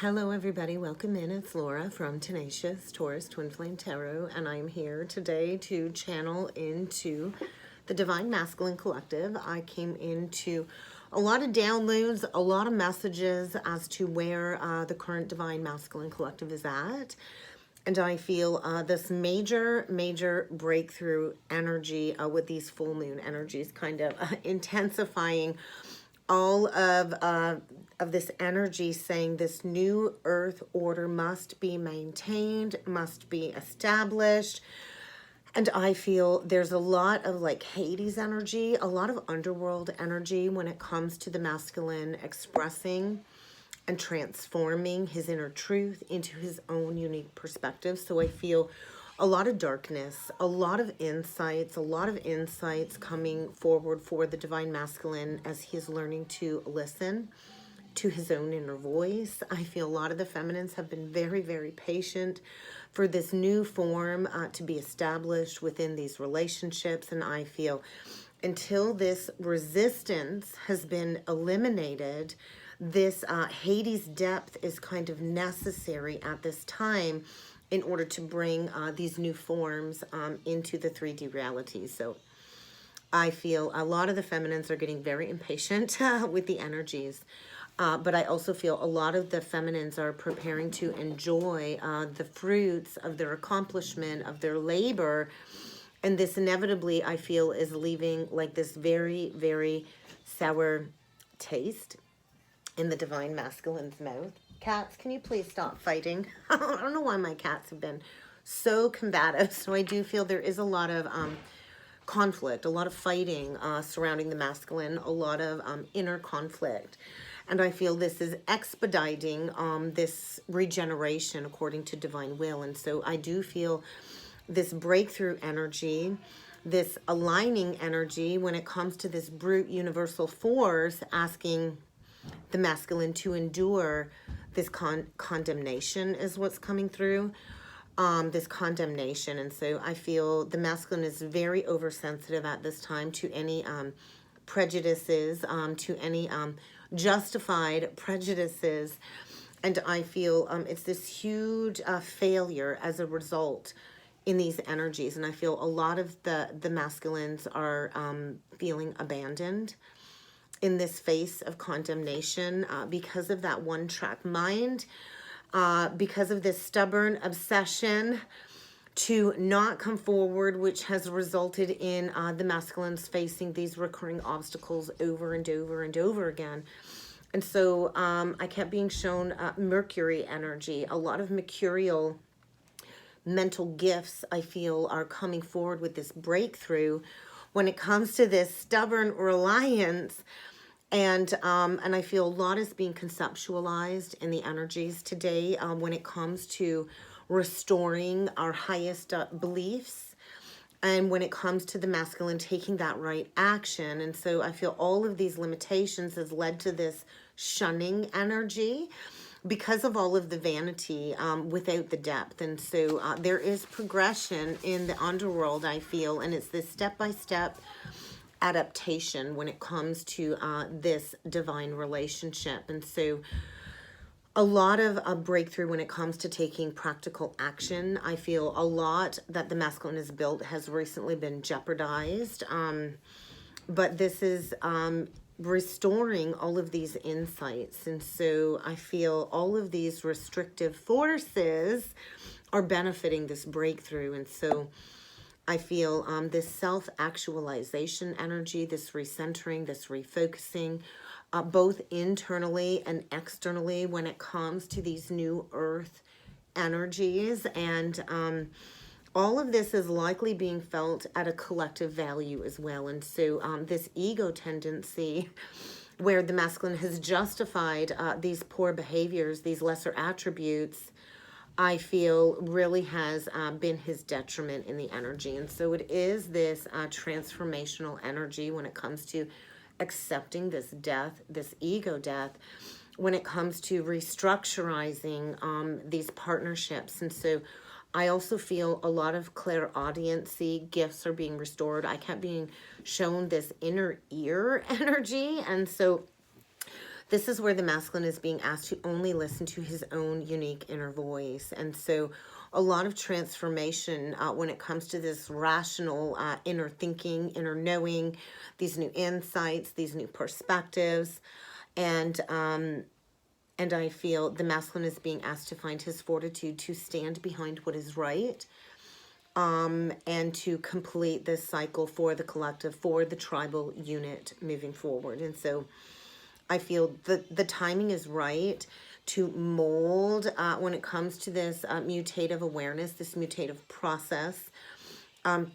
Hello everybody, welcome in. It's Laura from Tenacious Taurus Twin Flame Tarot, and I'm here today to channel into the Divine Masculine Collective. I came into a lot of downloads, a lot of messages as to where the current Divine Masculine Collective is at. And I feel this major breakthrough energy with these full moon energies kind of intensifying all of this energy, saying this new earth order must be maintained, must be established. And I feel there's a lot of like Hades energy, a lot of underworld energy when it comes to the masculine expressing and transforming his inner truth into his own unique perspective. So I feel a lot of darkness, a lot of insights coming forward for the Divine Masculine as he is learning to listen to his own inner voice. I feel a lot of the feminines have been very patient for this new form to be established within these relationships. And I feel until this resistance has been eliminated, this Hades depth is kind of necessary at this time in order to bring these new forms into the 3D reality. So I feel a lot of the feminines are getting very impatient with the energies. But I also feel a lot of the feminines are preparing to enjoy the fruits of their accomplishment, of their labor. And this inevitably, I feel, is leaving like this very sour taste in the Divine Masculine's mouth. Cats, can you please stop fighting? I don't know why my cats have been so combative. So I do feel there is a lot of conflict, a lot of fighting surrounding the masculine, a lot of inner conflict. And I feel this is expediting this regeneration according to divine will. And so I do feel this breakthrough energy, this aligning energy when it comes to this brute universal force, asking the masculine to endure this condemnation is what's coming through, this condemnation. And so I feel the masculine is very oversensitive at this time to any prejudices, to any justified prejudices. And I feel it's this huge failure as a result in these energies. And I feel a lot of the masculines are feeling abandoned in this face of condemnation because of that one-track mind, because of this stubborn obsession to not come forward, which has resulted in the masculines facing these recurring obstacles over and over again. And so I kept being shown Mercury energy. A lot of mercurial mental gifts, I feel, are coming forward with this breakthrough when it comes to this stubborn reliance. And I feel a lot is being conceptualized in the energies today when it comes to restoring our highest beliefs, and when it comes to the masculine taking that right action. And so I feel all of these limitations has led to this shunning energy because of all of the vanity without the depth. And so there is progression in the underworld, I feel, and it's this step-by-step adaptation when it comes to this divine relationship. And so a lot of a breakthrough when it comes to taking practical action. I feel a lot that the masculine has built has recently been jeopardized. But this is restoring all of these insights. And so I feel all of these restrictive forces are benefiting this breakthrough. And so I feel this self-actualization energy, this recentering, this refocusing, both internally and externally when it comes to these new earth energies. And all of this is likely being felt at a collective value as well. And so this ego tendency where the masculine has justified these poor behaviors, these lesser attributes, I feel really has been his detriment in the energy. And so it is this transformational energy when it comes to accepting this death, this ego death, when it comes to restructurizing these partnerships. And so I also feel a lot of clairaudiency gifts are being restored. I kept being shown this inner ear energy. And so this is where the masculine is being asked to only listen to his own unique inner voice. And so a lot of transformation when it comes to this rational inner thinking, inner knowing, these new insights, these new perspectives. And I feel the masculine is being asked to find his fortitude to stand behind what is right, and to complete this cycle for the collective, for the tribal unit moving forward. And so I feel the timing is right to mold when it comes to this mutative awareness, this mutative process,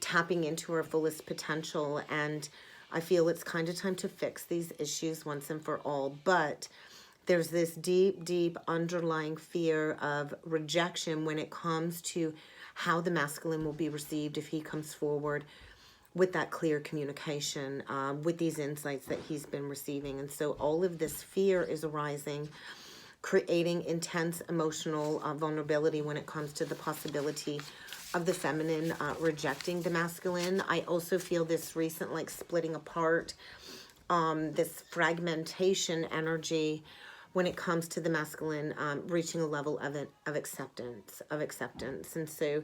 tapping into our fullest potential. And I feel it's kind of time to fix these issues once and for all. But there's this deep, deep underlying fear of rejection when it comes to how the masculine will be received if he comes forward with that clear communication, with these insights that he's been receiving. And so all of this fear is arising, creating intense emotional vulnerability when it comes to the possibility of the feminine rejecting the masculine. I also feel this recent like splitting apart, this fragmentation energy when it comes to the masculine reaching a level of acceptance. And so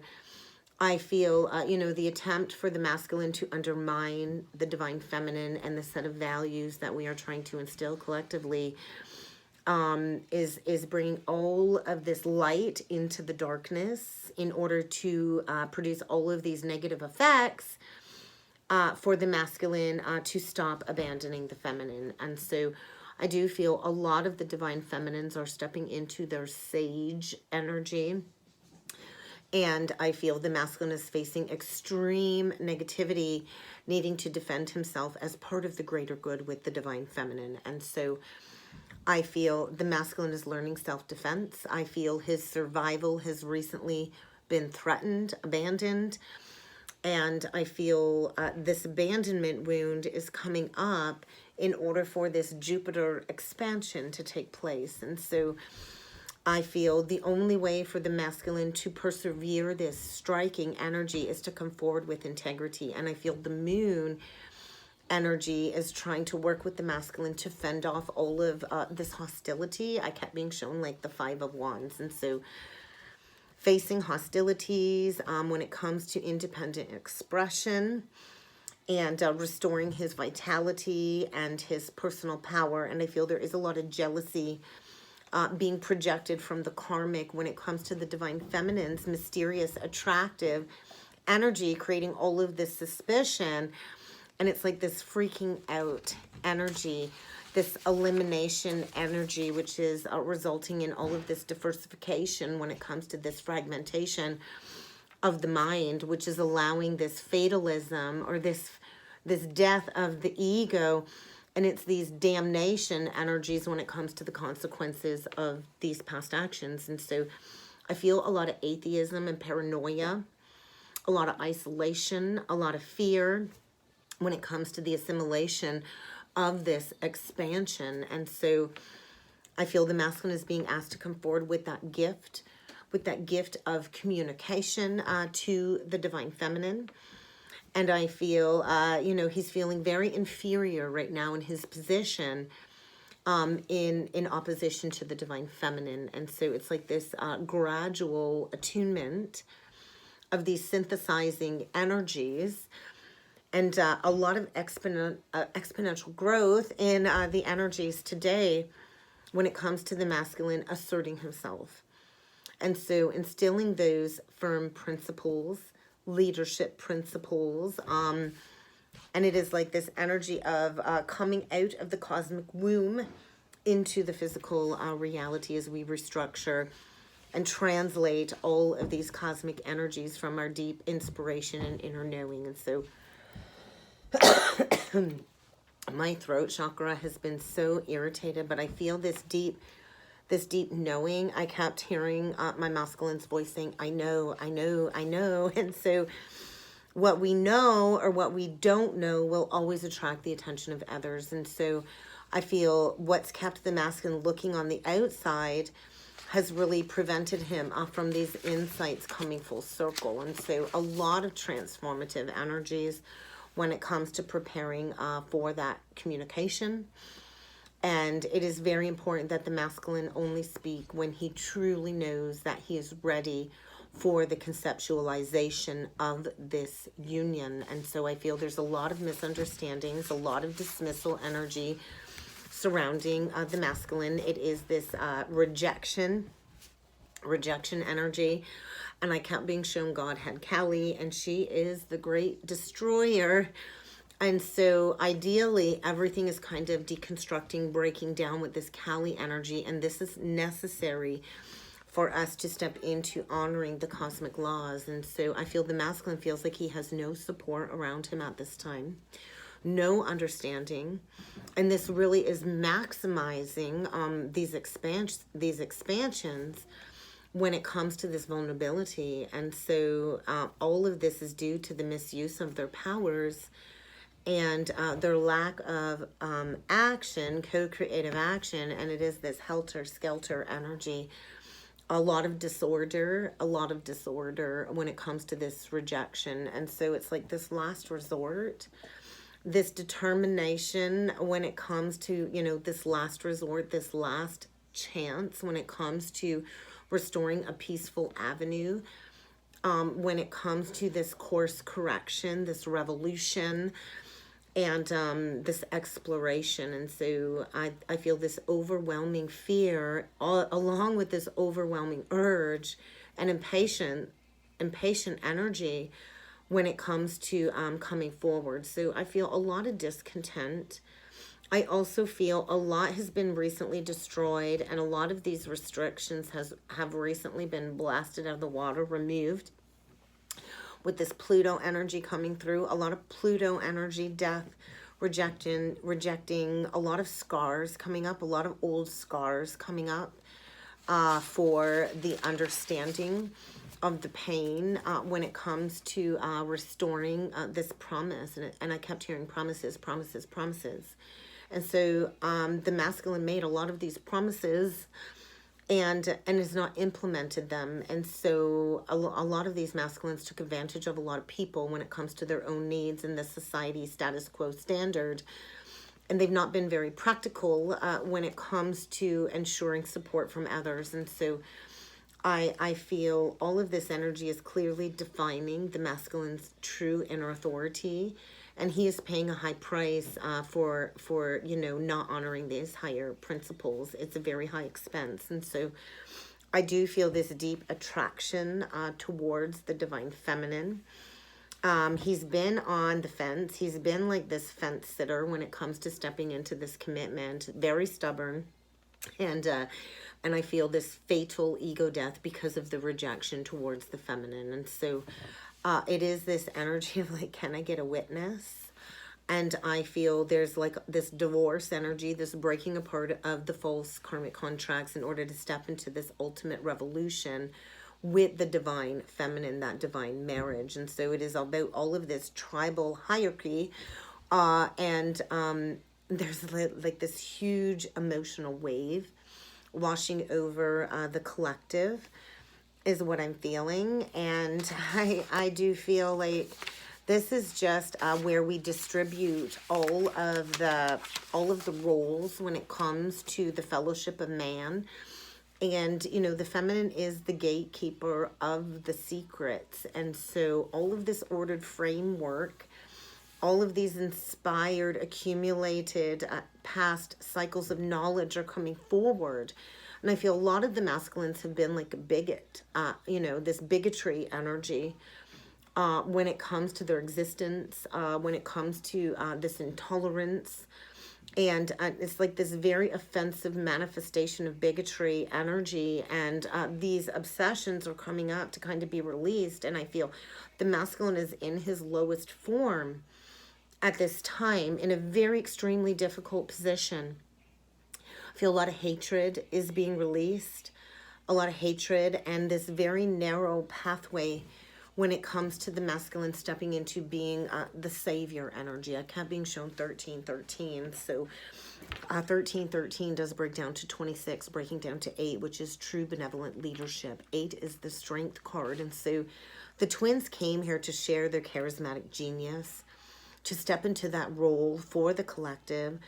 I feel, the attempt for the masculine to undermine the divine feminine and the set of values that we are trying to instill collectively is bringing all of this light into the darkness in order to produce all of these negative effects for the masculine to stop abandoning the feminine. And so I do feel a lot of the divine feminines are stepping into their sage energy. And I feel the masculine is facing extreme negativity, needing to defend himself as part of the greater good with the divine feminine. And so I feel the masculine is learning self-defense. I feel his survival has recently been threatened, abandoned. And I feel this abandonment wound is coming up in order for this Jupiter expansion to take place. And so I feel the only way for the masculine to persevere this striking energy is to come forward with integrity. And I feel the moon energy is trying to work with the masculine to fend off all of this hostility. I kept being shown like the 5 of Wands. And so facing hostilities when it comes to independent expression and restoring his vitality and his personal power. And I feel there is a lot of jealousy being projected from the karmic when it comes to the divine feminine's mysterious, attractive energy, creating all of this suspicion. And it's like this freaking out energy, this elimination energy, which is resulting in all of this diversification when it comes to this fragmentation of the mind, which is allowing this fatalism or this death of the ego. And it's these damnation energies when it comes to the consequences of these past actions. And so I feel a lot of atheism and paranoia, a lot of isolation, a lot of fear when it comes to the assimilation of this expansion. And so I feel the masculine is being asked to come forward with that gift of communication to the divine feminine. And I feel, he's feeling very inferior right now in his position in opposition to the divine feminine. And so it's like this gradual attunement of these synthesizing energies and a lot of exponential growth in the energies today when it comes to the masculine asserting himself. And so instilling those firm principles, leadership principles, and it is like this energy of coming out of the cosmic womb into the physical reality as we restructure and translate all of these cosmic energies from our deep inspiration and inner knowing. And so my throat chakra has been so irritated, but I feel this deep knowing. I kept hearing my masculine's voice saying, I know. And so what we know or what we don't know will always attract the attention of others. And so I feel what's kept the masculine looking on the outside has really prevented him from these insights coming full circle. And so a lot of transformative energies when it comes to preparing for that communication. And it is very important that the masculine only speak when he truly knows that he is ready for the conceptualization of this union. And so I feel there's a lot of misunderstandings, a lot of dismissal energy surrounding the masculine. It is this rejection energy. And I kept being shown God had Kali, and she is the great destroyer. And so ideally, everything is kind of deconstructing, breaking down with this Kali energy. And this is necessary for us to step into honoring the cosmic laws. And so I feel the masculine feels like he has no support around him at this time, no understanding. And this really is maximizing these expansions when it comes to this vulnerability. And so all of this is due to the misuse of their powers and their lack of action, co-creative action. And it is this helter-skelter energy. A lot of disorder when it comes to this rejection. And so it's like this last resort, this determination when it comes to, you know, this last resort, this last chance when it comes to restoring a peaceful avenue, when it comes to this course correction, this revolution, and this exploration. And so I feel this overwhelming fear along with this overwhelming urge and impatient energy when it comes to coming forward. So I feel a lot of discontent. I also feel a lot has been recently destroyed, and a lot of these restrictions have recently been blasted out of the water, removed. With this Pluto energy coming through, a lot of Pluto energy, death, rejecting, a lot of scars coming up, a lot of old scars coming up for the understanding of the pain when it comes to restoring this promise. And I kept hearing promises, promises, promises. And so the masculine made a lot of these promises and has not implemented them. And so a lot of these masculines took advantage of a lot of people when it comes to their own needs and the society status quo standard. And they've not been very practical when it comes to ensuring support from others. And so I feel all of this energy is clearly defining the masculine's true inner authority. And he is paying a high price for you know, not honoring these higher principles. It's a very high expense. And so I do feel this deep attraction towards the divine feminine. He's been on the fence. He's been like this fence sitter when it comes to stepping into this commitment. Very stubborn. And I feel this fatal ego death because of the rejection towards the feminine. And so it is this energy of like, can I get a witness? And I feel there's like this divorce energy, this breaking apart of the false karmic contracts in order to step into this ultimate revolution with the divine feminine, that divine marriage. And so it is about all of this tribal hierarchy. And there's like this huge emotional wave washing over the collective is what I'm feeling. And I do feel like this is just where we distribute all of the roles when it comes to the fellowship of man. And, you know, the feminine is the gatekeeper of the secrets. And so all of this ordered framework, all of these inspired, accumulated past cycles of knowledge are coming forward. And I feel a lot of the masculines have been like a bigot, you know, this bigotry energy when it comes to their existence, when it comes to this intolerance. And it's like this very offensive manifestation of bigotry energy. And these obsessions are coming up to kind of be released. And I feel the masculine is in his lowest form at this time, in a very extremely difficult position. I feel a lot of hatred is being released, a lot of hatred, and this very narrow pathway when it comes to the masculine stepping into being the savior energy. I kept being shown 1313. So 1313 does break down to 26, breaking down to 8, which is true benevolent leadership. 8 is the strength card. And so the twins came here to share their charismatic genius, to step into that role for the collective,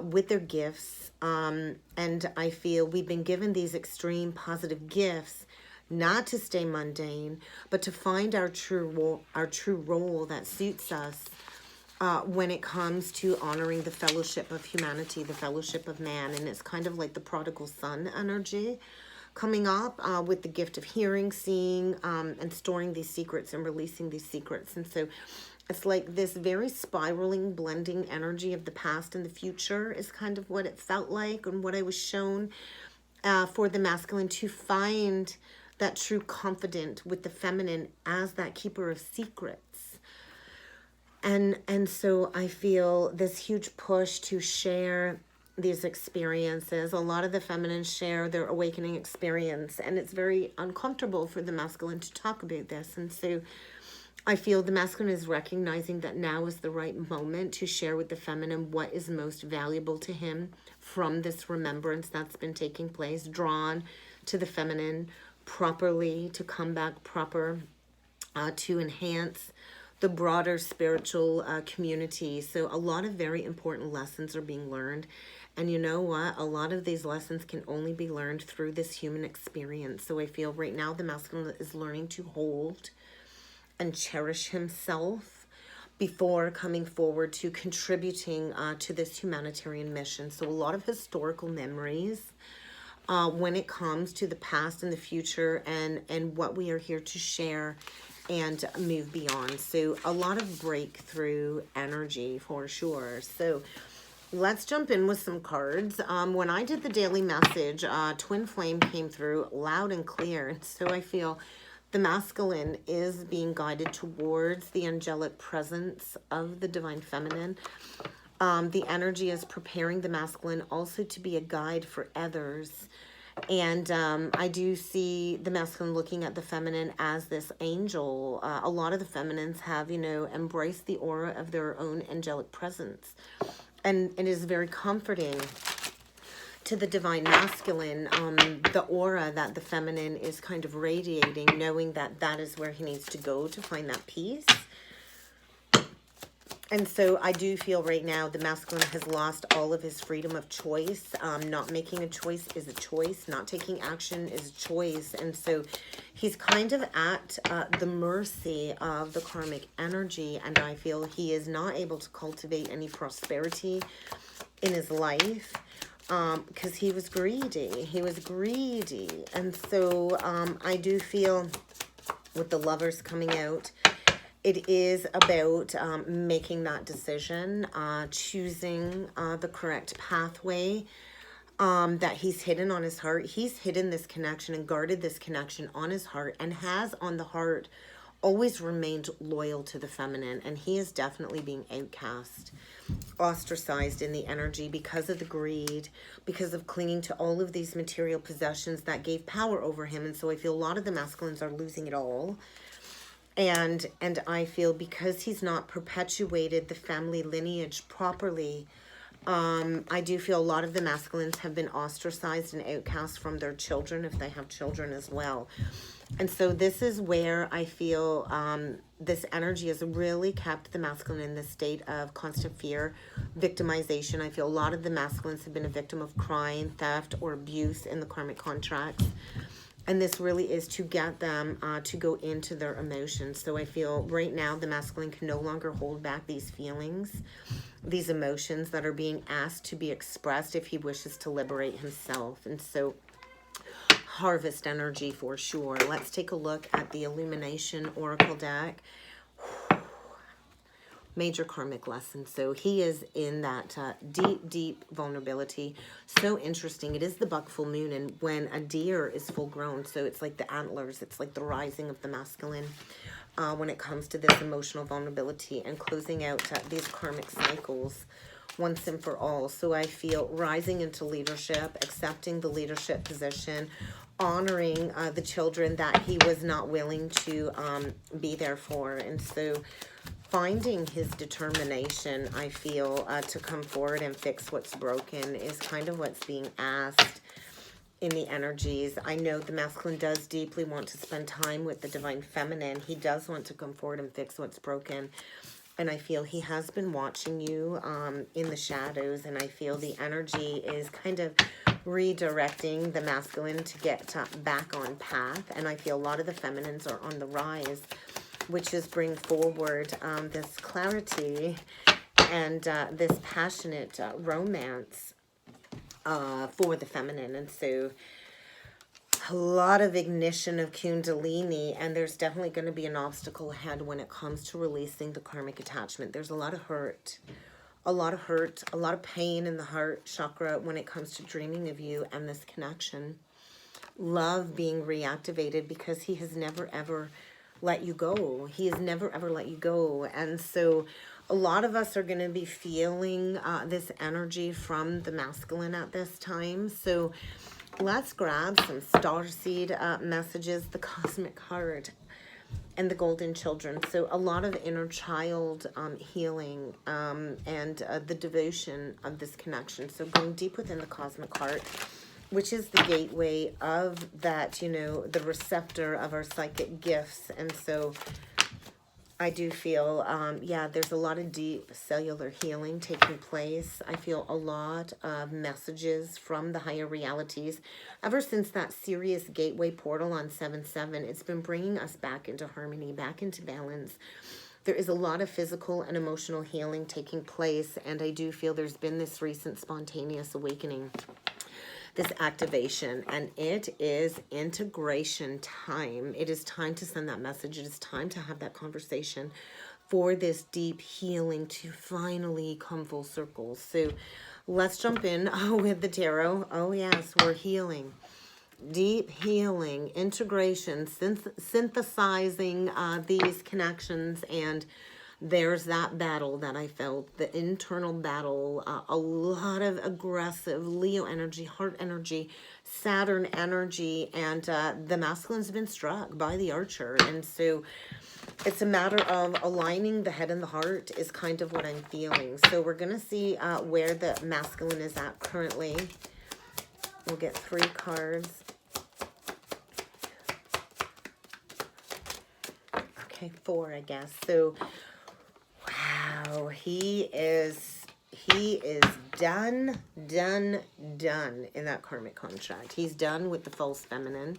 with their gifts. And I feel we've been given these extreme positive gifts, not to stay mundane, but to find our true role that suits us when it comes to honoring the fellowship of humanity, the fellowship of man. And it's kind of like the prodigal son energy coming up with the gift of hearing, seeing, and storing these secrets and releasing these secrets. And so it's like this very spiraling, blending energy of the past and the future is kind of what it felt like, and what I was shown for the masculine, to find that true confidant with the feminine as that keeper of secrets. And so I feel this huge push to share these experiences. A lot of the feminine share their awakening experience, and it's very uncomfortable for the masculine to talk about this. And so I feel the masculine is recognizing that now is the right moment to share with the feminine what is most valuable to him from this remembrance that's been taking place, drawn to the feminine properly, to come back proper, to enhance the broader spiritual community. So a lot of very important lessons are being learned. And you know what? A lot of these lessons can only be learned through this human experience. So I feel right now the masculine is learning to hold and cherish himself before coming forward to contributing to this humanitarian mission. So a lot of historical memories when it comes to the past and the future, and what we are here to share and move beyond. So a lot of breakthrough energy for sure. So let's jump in with some cards. When I did the daily message, Twin Flame came through loud and clear. And so I feel the masculine is being guided towards the angelic presence of the divine feminine. The energy is preparing the masculine also to be a guide for others. And I do see the masculine looking at the feminine as this angel. A lot of the feminines have, embraced the aura of their own angelic presence. And it is very comforting to the divine masculine, the aura that the feminine is kind of radiating, knowing that that is where he needs to go to find that peace. And so I do feel right now the masculine has lost all of his freedom of choice. Not making a choice is a choice. Not taking action is a choice. And so he's kind of at the mercy of the karmic energy. And I feel he is not able to cultivate any prosperity in his life because he was greedy. He was greedy. And so I do feel with the Lovers coming out, it is about making that decision, choosing the correct pathway that he's hidden on his heart. He's hidden this connection and guarded this connection on his heart, and has on the heart always remained loyal to the feminine. And he is definitely being outcast, ostracized in the energy because of the greed, because of clinging to all of these material possessions that gave power over him. And so I feel a lot of the masculines are losing it all. And I feel because he's not perpetuated the family lineage properly, I do feel a lot of the masculines have been ostracized and outcast from their children, if they have children as well. And so this is where I feel this energy has really kept the masculine in this state of constant fear, victimization. I feel a lot of the masculines have been a victim of crime, theft, or abuse in the karmic contracts. And this really is to get them to go into their emotions. So I feel right now the masculine can no longer hold back these feelings, these emotions that are being asked to be expressed if he wishes to liberate himself. And so harvest energy for sure. Let's take a look at the Illumination Oracle deck. Major karmic lesson. So he is in that deep vulnerability. So interesting. It is the buck full moon, and when a deer is full grown, so it's like the antlers, it's like the rising of the masculine when it comes to this emotional vulnerability and closing out these karmic cycles once and for all. So I feel rising into leadership, accepting the leadership position, honoring the children that he was not willing to be there for. And so finding his determination, I feel, to come forward and fix what's broken is kind of what's being asked in the energies. I know the masculine does deeply want to spend time with the divine feminine. He does want to come forward and fix what's broken. And I feel he has been watching you in the shadows, and I feel the energy is kind of redirecting the masculine to get back on path. And I feel a lot of the feminines are on the rise, which is bring forward this clarity and this passionate romance for the feminine. And so a lot of ignition of Kundalini, and there's definitely going to be an obstacle ahead when it comes to releasing the karmic attachment. There's a lot of hurt, a lot of pain in the heart chakra when it comes to dreaming of you and this connection. Love being reactivated because he has never ever let you go. He has never ever let you go. And so a lot of us are going to be feeling this energy from the masculine at this time. So let's grab some starseed messages, the cosmic heart, and the golden children. So a lot of inner child healing and the devotion of this connection. So going deep within the cosmic heart, which is the gateway of that, you know, the receptor of our psychic gifts. And so I do feel, yeah, there's a lot of deep cellular healing taking place. I feel a lot of messages from the higher realities. Ever since that Sirius gateway portal on 7/7, it's been bringing us back into harmony, back into balance. There is a lot of physical and emotional healing taking place, and I do feel there's been this recent spontaneous awakening, this activation, and it is integration time. It is time to send that message. It is time to have that conversation for this deep healing to finally come full circle. So let's jump in with the tarot. Oh yes, we're healing. Deep healing, integration, synthesizing these connections, and there's that battle that I felt, the internal battle, a lot of aggressive Leo energy, heart energy, Saturn energy, and the masculine's been struck by the Archer. And so it's a matter of aligning the head and the heart is kind of what I'm feeling. So we're going to see where the masculine is at currently. We'll get 3 cards. Okay, 4, I guess. So wow, he is done in that karmic contract. He's done with the false feminine.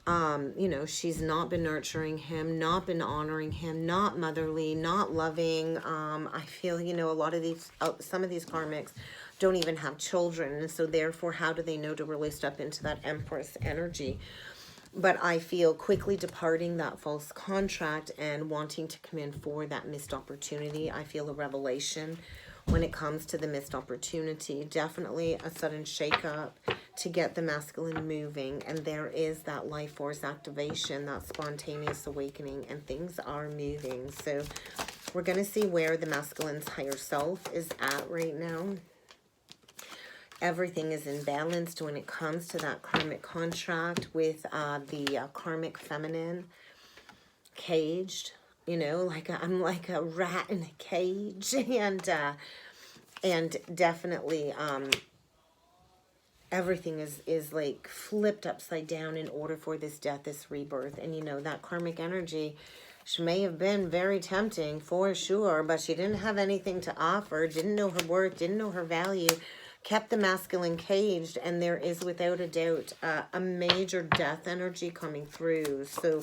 You know, she's not been nurturing him, not been honoring him, not motherly, not loving. I feel, you know, a lot of these, some of these karmics don't even have children. And so therefore, how do they know to really step into that Empress energy? But I feel quickly departing that false contract and wanting to come in for that missed opportunity. I feel a revelation when it comes to the missed opportunity. Definitely a sudden shakeup to get the masculine moving. And there is that life force activation, that spontaneous awakening, and things are moving. So we're going to see where the masculine's higher self is at right now. Everything is imbalanced when it comes to that karmic contract with the karmic feminine caged, you know, like I'm like a rat in a cage, and definitely everything is like flipped upside down in order for this death, this rebirth. And you know, that karmic energy, she may have been very tempting for sure, but she didn't have anything to offer, didn't know her worth, didn't know her value, kept the masculine caged, and there is without a doubt a major death energy coming through. So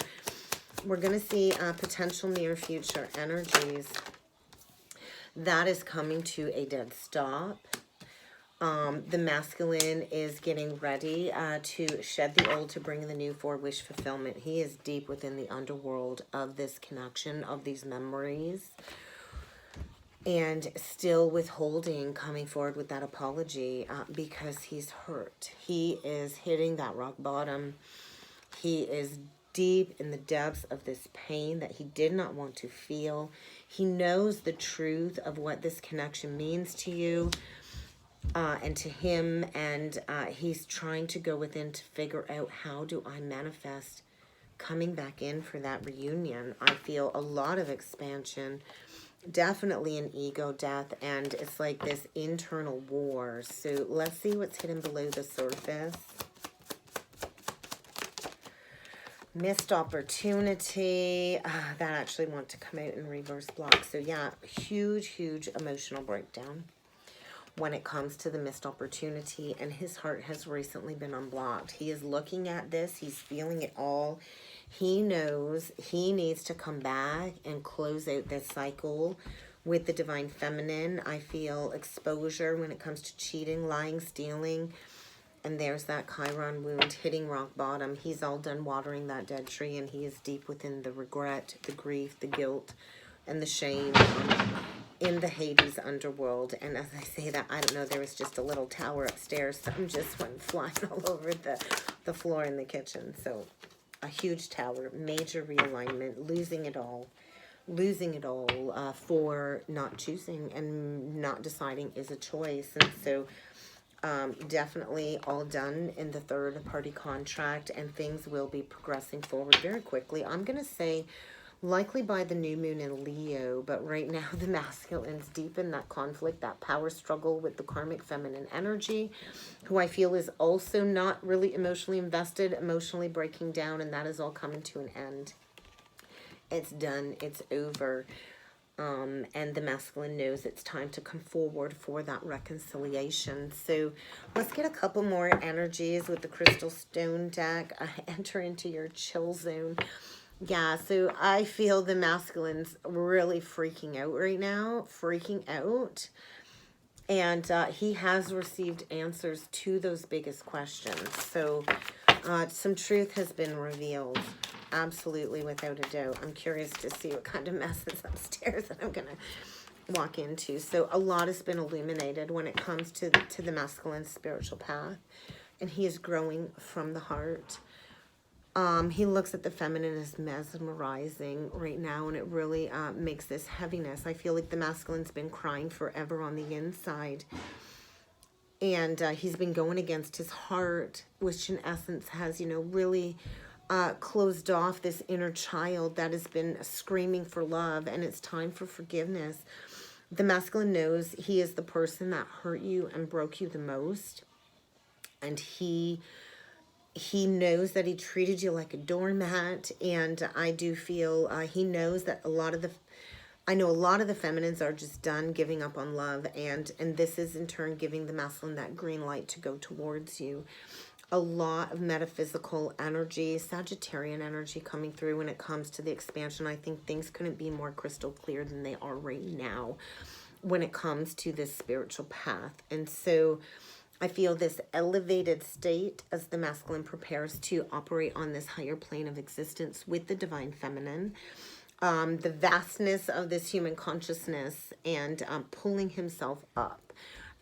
we're going to see potential near future energies. That is coming to a dead stop. The masculine is getting ready to shed the old to bring the new for wish fulfillment. He is deep within the underworld of this connection, of these memories, and still withholding coming forward with that apology because he's hurt. He is hitting that rock bottom. He is deep in the depths of this pain that he did not want to feel. He knows the truth of what this connection means to you and to him, and he's trying to go within to figure out, how do I manifest coming back in for that reunion? I feel a lot of expansion, definitely an ego death, and it's like this internal war. So let's see what's hidden below the surface. Missed opportunity. That actually want to come out in reverse block. So yeah, huge emotional breakdown when it comes to the missed opportunity. And his heart has recently been unblocked. He is looking at this. He's feeling it all. He knows he needs to come back and close out this cycle with the divine feminine. I feel exposure when it comes to cheating, lying, stealing. And there's that Chiron wound hitting rock bottom. He's all done watering that dead tree, and he is deep within the regret, the grief, the guilt, and the shame in the Hades underworld. And as I say that, I don't know, there was just a little tower upstairs. Some just went flying all over the floor in the kitchen. So a huge tower, major realignment, losing it all for not choosing and not deciding is a choice. And so definitely all done in the third party contract, and things will be progressing forward very quickly. I'm going to say likely by the new moon in Leo, but right now the masculine's deep in that conflict, that power struggle with the karmic feminine energy, who I feel is also not really emotionally invested, emotionally breaking down, and that is all coming to an end. It's done. It's over. And the masculine knows it's time to come forward for that reconciliation. So let's get a couple more energies with the crystal stone deck. Enter into your chill zone. Yeah, so I feel the masculine's really freaking out right now. Freaking out. And he has received answers to those biggest questions. So some truth has been revealed. Absolutely, without a doubt. I'm curious to see what kind of mess is upstairs that I'm going to walk into. So a lot has been illuminated when it comes to the masculine spiritual path. And he is growing from the heart. He looks at the feminine as mesmerizing right now, and it really makes this heaviness. I feel like the masculine's been crying forever on the inside. And he's been going against his heart, which in essence has, really closed off this inner child that has been screaming for love, and it's time for forgiveness. The masculine knows he is the person that hurt you and broke you the most, and he knows that he treated you like a doormat. And I do feel he knows that I know a lot of the feminines are just done giving up on love, and this is in turn giving the masculine that green light to go towards you. A lot of metaphysical energy, Sagittarian energy coming through when it comes to the expansion. I think things couldn't be more crystal clear than they are right now when it comes to this spiritual path. And so I feel this elevated state as the masculine prepares to operate on this higher plane of existence with the divine feminine. The vastness of this human consciousness, and pulling himself up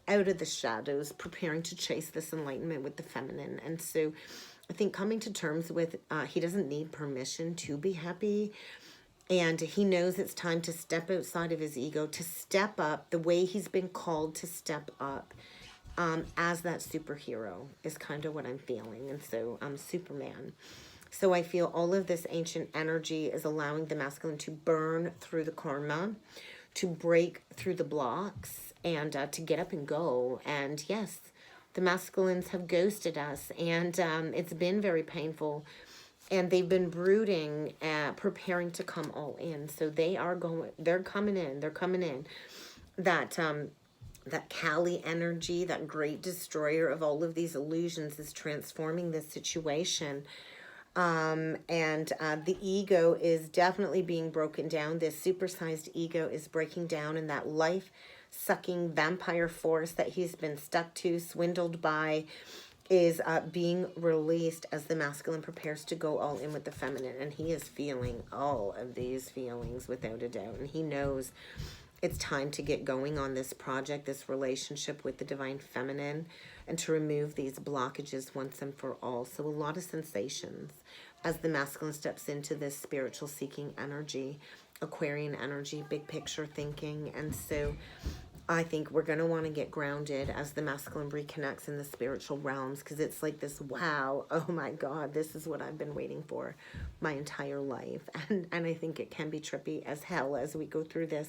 out of the shadows, preparing to chase this enlightenment with the feminine. And so I think coming to terms with he doesn't need permission to be happy, and he knows it's time to step outside of his ego, to step up the way he's been called to step up as that superhero is kind of what I'm feeling. And so Superman. So I feel all of this ancient energy is allowing the masculine to burn through the karma, to break through the blocks, and to get up and go. And yes, the masculines have ghosted us, and it's been very painful. And they've been brooding, preparing to come all in. So they're coming in. That Kali energy, that great destroyer of all of these illusions, is transforming this situation. The ego is definitely being broken down. This supersized ego is breaking down, and that life-sucking vampire force that he's been stuck to, swindled by, is being released as the masculine prepares to go all in with the feminine. And he is feeling all of these feelings without a doubt. And he knows it's time to get going on this project, this relationship with the divine feminine, and to remove these blockages once and for all. So a lot of sensations as the masculine steps into this spiritual seeking energy, Aquarian energy, big picture thinking. And so I think we're going to want to get grounded as the masculine reconnects in the spiritual realms, because it's like this, wow, oh my God, this is what I've been waiting for my entire life. And I think it can be trippy as hell as we go through this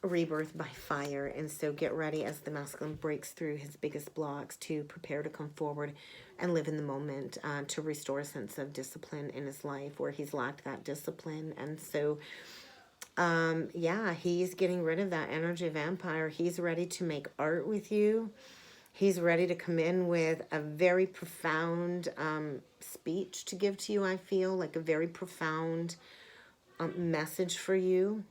rebirth by fire. And so get ready as the masculine breaks through his biggest blocks to prepare to come forward and live in the moment, to restore a sense of discipline in his life where he's lacked that discipline. And so yeah, he's getting rid of that energy vampire. He's ready to make art with you. He's ready to come in with a very profound speech to give to you, I feel, like a very profound message for you,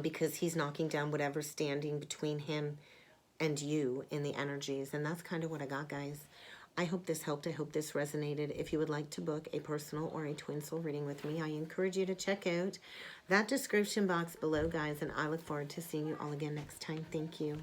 because he's knocking down whatever's standing between him and you in the energies. And that's kind of what I got, guys. I hope this helped. I hope this resonated. If you would like to book a personal or a twin soul reading with me, I encourage you to check out that description box below, guys. And I look forward to seeing you all again next time. Thank you.